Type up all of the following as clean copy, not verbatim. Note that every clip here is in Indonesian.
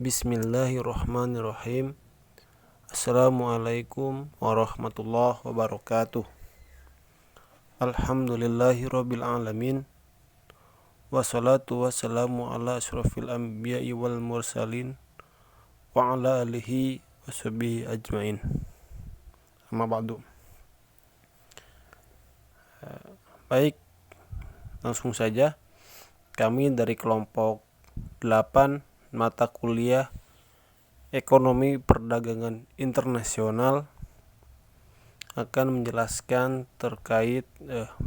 Bismillahirrahmanirrahim. Assalamualaikum warahmatullahi wabarakatuh. Alhamdulillahirabbil alamin. Wassalatu wassalamu ala asyrofil anbiya'i wal mursalin wa ala alihi washabihi ajmain. Amma ba'du. Baik, langsung saja. Kami dari kelompok 8 mata kuliah Ekonomi Perdagangan Internasional akan menjelaskan terkait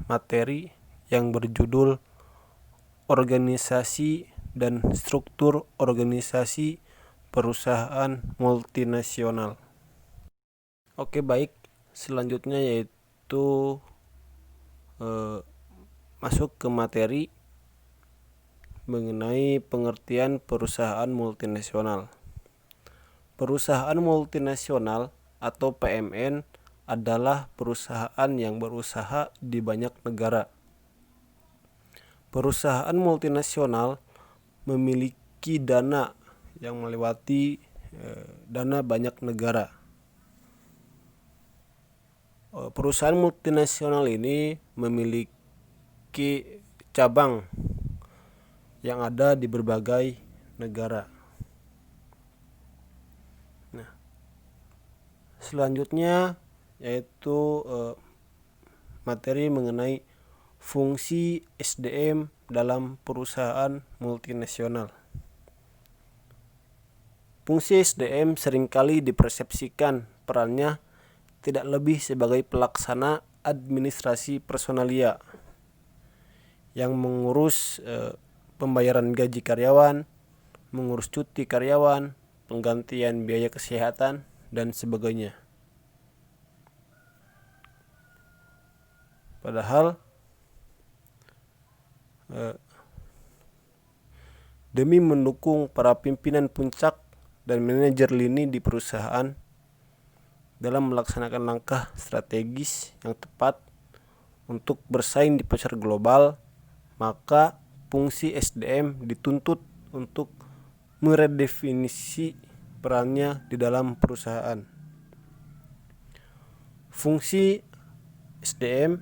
materi yang berjudul Organisasi dan Struktur Organisasi Perusahaan Multinasional. Oke, baik. Selanjutnya yaitu masuk ke materi mengenai pengertian perusahaan multinasional. Perusahaan multinasional atau PMN adalah perusahaan yang berusaha di banyak negara. Perusahaan multinasional memiliki dana yang melewati dana banyak negara. Perusahaan multinasional ini memiliki cabang yang ada di berbagai negara. Nah, selanjutnya yaitu materi mengenai fungsi SDM dalam perusahaan multinasional. Fungsi SDM seringkali dipersepsikan perannya tidak lebih sebagai pelaksana administrasi personalia yang mengurus pembayaran gaji karyawan, mengurus cuti karyawan, penggantian biaya kesehatan, dan sebagainya. Padahal demi mendukung para pimpinan puncak dan manajer lini di perusahaan dalam melaksanakan langkah strategis yang tepat untuk bersaing di pasar global, maka fungsi SDM dituntut untuk meredefinisi perannya di dalam perusahaan. Fungsi SDM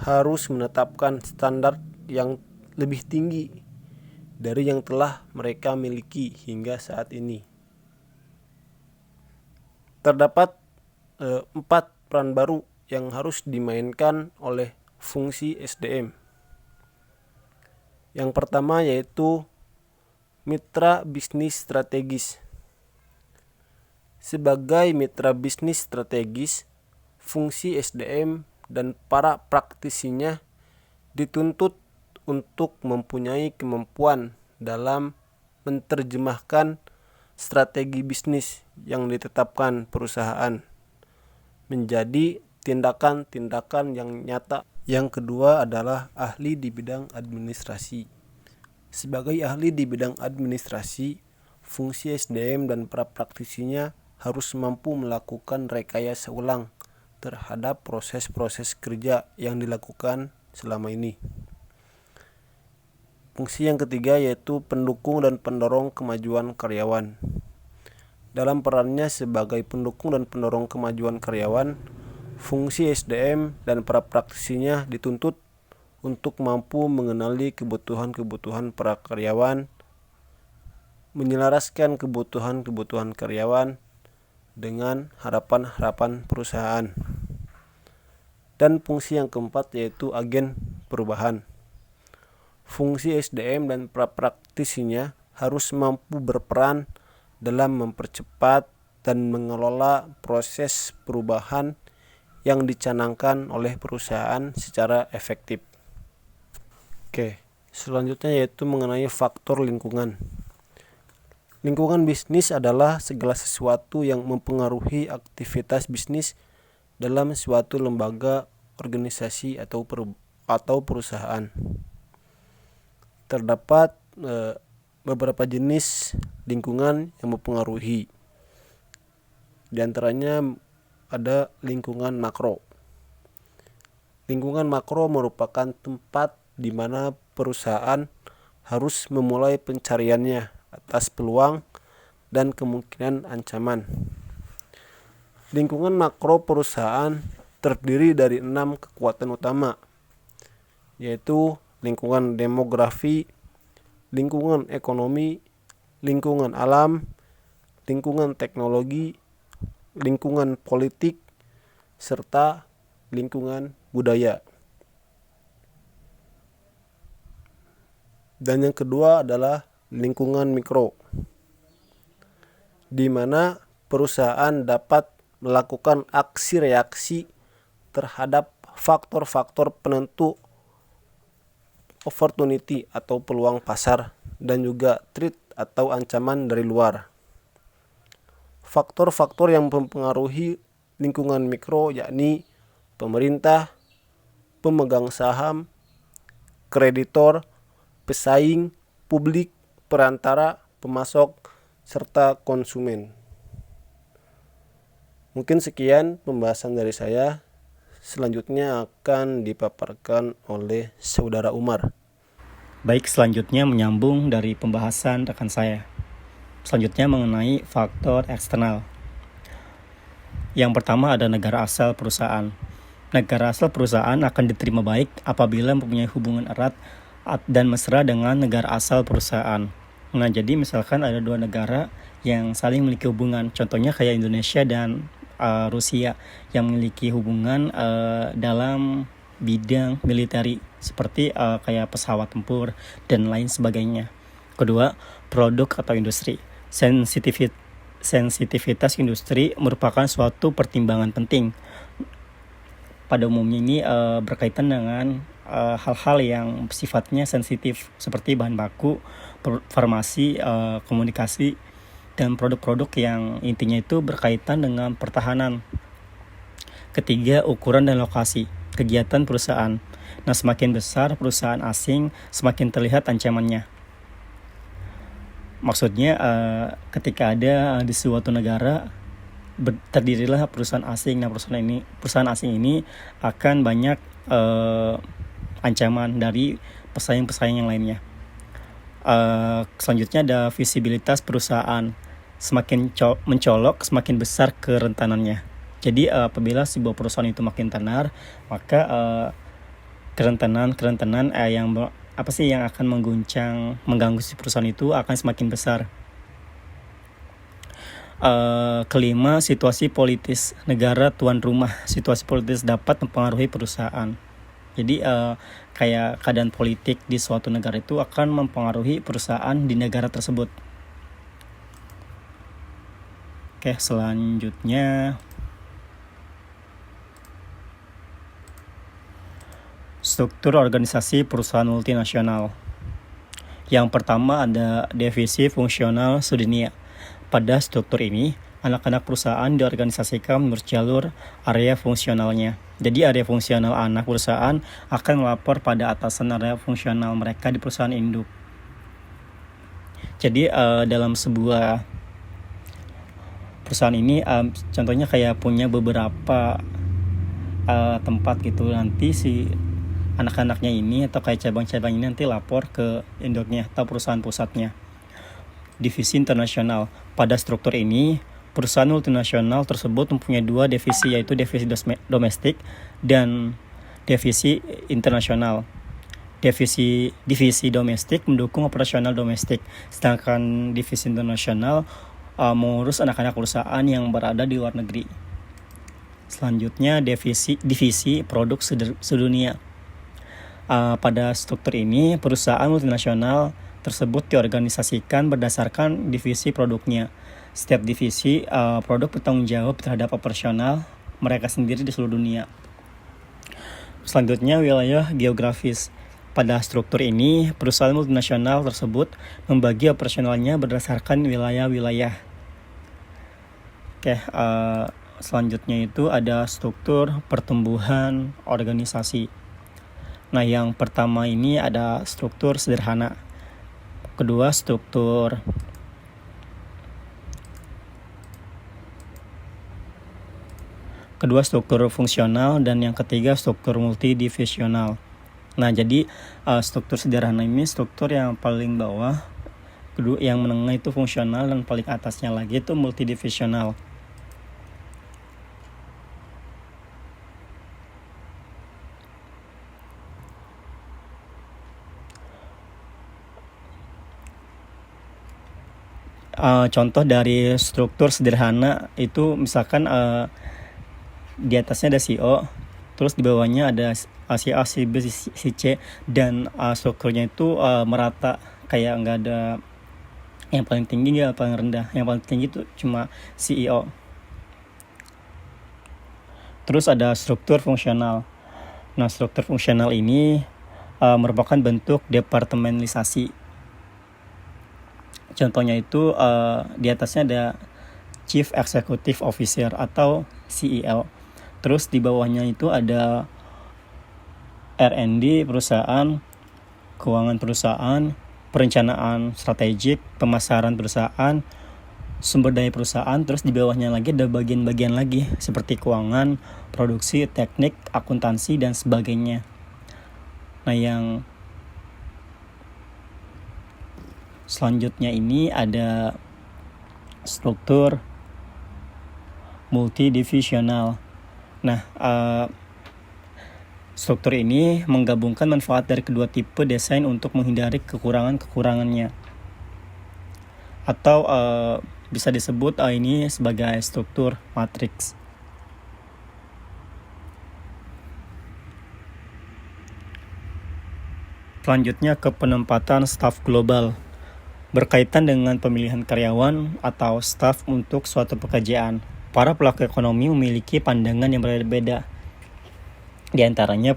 harus menetapkan standar yang lebih tinggi dari yang telah mereka miliki hingga saat ini. Terdapat 4 peran baru yang harus dimainkan oleh fungsi SDM. Yang pertama yaitu mitra bisnis strategis. Sebagai mitra bisnis strategis, fungsi SDM dan para praktisinya dituntut untuk mempunyai kemampuan dalam menerjemahkan strategi bisnis yang ditetapkan perusahaan menjadi tindakan-tindakan yang nyata. Yang kedua adalah ahli di bidang administrasi. Sebagai ahli di bidang administrasi, fungsi SDM dan para praktisinya harus mampu melakukan rekayasa ulang terhadap proses-proses kerja yang dilakukan selama ini. Fungsi yang ketiga yaitu pendukung dan pendorong kemajuan karyawan. Dalam perannya sebagai pendukung dan pendorong kemajuan karyawan, fungsi SDM dan para praktisinya dituntut untuk mampu mengenali kebutuhan-kebutuhan para karyawan, menyelaraskan kebutuhan-kebutuhan karyawan dengan harapan-harapan perusahaan. Dan fungsi yang keempat yaitu agen perubahan. Fungsi SDM dan para praktisinya harus mampu berperan dalam mempercepat dan mengelola proses perubahan yang dicanangkan oleh perusahaan secara efektif. Oke, selanjutnya yaitu mengenai faktor lingkungan. Lingkungan bisnis adalah segala sesuatu yang mempengaruhi aktivitas bisnis dalam suatu lembaga, organisasi atau perusahaan. Terdapat beberapa jenis lingkungan yang mempengaruhi. Di antaranya ada lingkungan makro. Lingkungan makro merupakan tempat di mana perusahaan harus memulai pencariannya atas peluang dan kemungkinan ancaman. Lingkungan makro perusahaan terdiri dari 6 kekuatan utama, yaitu lingkungan demografi, lingkungan ekonomi, lingkungan alam, lingkungan teknologi, lingkungan politik, serta lingkungan budaya. Dan yang kedua adalah lingkungan mikro, di mana perusahaan dapat melakukan aksi reaksi terhadap faktor-faktor penentu opportunity atau peluang pasar dan juga threat atau ancaman dari luar. Faktor-faktor yang mempengaruhi lingkungan mikro yakni pemerintah, pemegang saham, kreditor, pesaing, publik, perantara, pemasok, serta konsumen. Mungkin sekian pembahasan dari saya. Selanjutnya akan dipaparkan oleh Saudara Umar. Baik, selanjutnya menyambung dari pembahasan rekan saya. Selanjutnya mengenai faktor eksternal. Yang pertama ada negara asal perusahaan. Negara asal perusahaan akan diterima baik apabila mempunyai hubungan erat dan mesra dengan negara asal perusahaan. Nah, jadi misalkan ada dua negara yang saling memiliki hubungan, contohnya kayak Indonesia dan Rusia yang memiliki hubungan dalam bidang militeri seperti kayak pesawat tempur dan lain sebagainya. Kedua, produk atau industri. Sensitivitas industri merupakan suatu pertimbangan penting. Pada umumnya ini berkaitan dengan hal-hal yang sifatnya sensitif seperti bahan baku, farmasi, komunikasi, dan produk-produk yang intinya itu berkaitan dengan pertahanan. Ketiga, ukuran dan lokasi kegiatan perusahaan. Nah, semakin besar perusahaan asing, semakin terlihat ancamannya. Maksudnya ketika ada di suatu negara terdirilah perusahaan asing. Nah, perusahaan asing ini akan banyak ancaman dari pesaing-pesaing yang lainnya. Selanjutnya ada visibilitas perusahaan. Semakin mencolok, semakin besar kerentanannya. Jadi apabila sebuah perusahaan itu makin tenar, maka kerentanan yang akan mengganggu si perusahaan itu akan semakin besar. Kelima, situasi politis negara tuan rumah. Situasi politis dapat mempengaruhi perusahaan. Jadi kayak keadaan politik di suatu negara itu akan mempengaruhi perusahaan di negara tersebut. Oke, selanjutnya struktur organisasi perusahaan multinasional. Yang pertama ada divisi fungsional sedunia. Pada struktur ini, anak-anak perusahaan diorganisasikan menurut jalur area fungsionalnya. Jadi area fungsional anak perusahaan akan melapor pada atasan area fungsional mereka di perusahaan induk. Jadi dalam sebuah perusahaan ini contohnya kayak punya beberapa tempat gitu, nanti si anak-anaknya ini atau kayak cabang-cabang ini nanti lapor ke induknya atau perusahaan pusatnya. Divisi internasional. Pada struktur ini, perusahaan multinasional tersebut mempunyai dua divisi, yaitu divisi domestik dan divisi internasional. Divisi domestik mendukung operasional domestik, sedangkan divisi internasional mengurus anak-anak perusahaan yang berada di luar negeri. Selanjutnya divisi produk sedunia. Pada struktur ini, perusahaan multinasional tersebut diorganisasikan berdasarkan divisi produknya. Setiap divisi produk bertanggung jawab terhadap operasional mereka sendiri di seluruh dunia. Selanjutnya, wilayah geografis. Pada struktur ini, perusahaan multinasional tersebut membagi operasionalnya berdasarkan wilayah-wilayah. Oke, selanjutnya itu ada struktur pertumbuhan organisasi. Nah, yang pertama ini ada struktur sederhana. Kedua, struktur fungsional, dan yang ketiga struktur multidivisional. Nah, jadi struktur sederhana ini struktur yang paling bawah Kedua, yang menengah itu fungsional, dan paling atasnya lagi itu multidivisional. Contoh dari struktur sederhana itu misalkan di atasnya ada si O, terus di bawahnya ada si A, si B, si C, dan strukturnya itu merata, kayak nggak ada yang paling tinggi nggak paling rendah. Yang paling tinggi itu cuma CEO. Terus ada struktur fungsional. Nah, struktur fungsional ini merupakan bentuk departementalisasi. Contohnya itu di atasnya ada Chief Executive Officer atau CEO. Terus di bawahnya itu ada R&D perusahaan, keuangan perusahaan, perencanaan strategik, pemasaran perusahaan, sumber daya perusahaan. Terus di bawahnya lagi ada bagian-bagian lagi seperti keuangan, produksi, teknik, akuntansi, dan sebagainya. Nah, yang selanjutnya ini ada struktur multidivisional. Nah, struktur ini menggabungkan manfaat dari kedua tipe desain untuk menghindari kekurangan-kekurangannya. Atau bisa disebut ini sebagai struktur matriks. Selanjutnya ke penempatan staf global. Berkaitan dengan pemilihan karyawan atau staf untuk suatu pekerjaan, para pelaku ekonomi memiliki pandangan yang berbeda. Di antaranya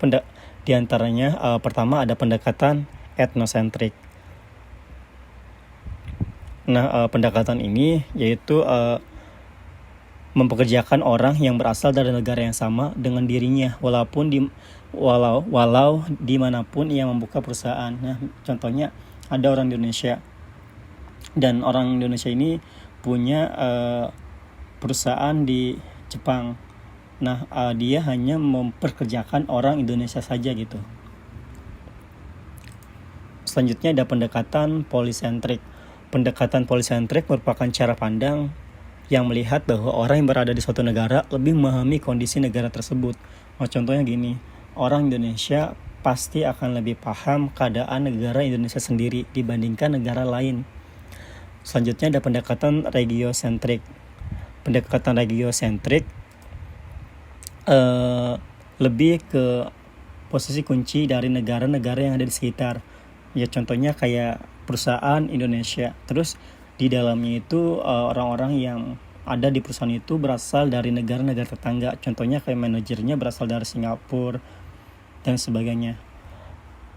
pertama ada pendekatan etnosentrik. Nah, pendekatan ini yaitu mempekerjakan orang yang berasal dari negara yang sama dengan dirinya walau dimanapun ia membuka perusahaan. Nah, contohnya ada orang Indonesia, dan orang Indonesia ini punya perusahaan di Jepang. Nah, dia hanya memperkerjakan orang Indonesia saja gitu. Selanjutnya ada pendekatan polisentrik. Pendekatan polisentrik merupakan cara pandang yang melihat bahwa orang yang berada di suatu negara lebih memahami kondisi negara tersebut. Nah, contohnya gini, orang Indonesia pasti akan lebih paham keadaan negara Indonesia sendiri dibandingkan negara lain. Selanjutnya ada pendekatan regiosentrik. Pendekatan regiosentrik lebih ke posisi kunci dari negara-negara yang ada di sekitar. Ya, contohnya kayak perusahaan Indonesia. Terus di dalamnya itu orang-orang yang ada di perusahaan itu berasal dari negara-negara tetangga. Contohnya kayak manajernya berasal dari Singapura dan sebagainya.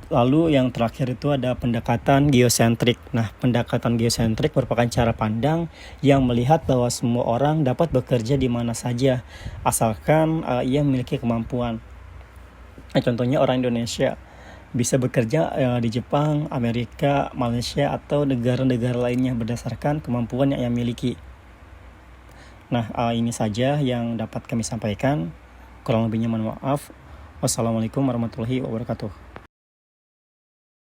Lalu yang terakhir itu ada pendekatan geosentrik. Nah, pendekatan geosentrik merupakan cara pandang yang melihat bahwa semua orang dapat bekerja di mana saja asalkan ia memiliki kemampuan. Nah, contohnya orang Indonesia bisa bekerja di Jepang, Amerika, Malaysia, atau negara-negara lainnya berdasarkan kemampuan yang ia miliki. Nah, ini saja yang dapat kami sampaikan. Kurang lebihnya mohon maaf. Wassalamualaikum warahmatullahi wabarakatuh.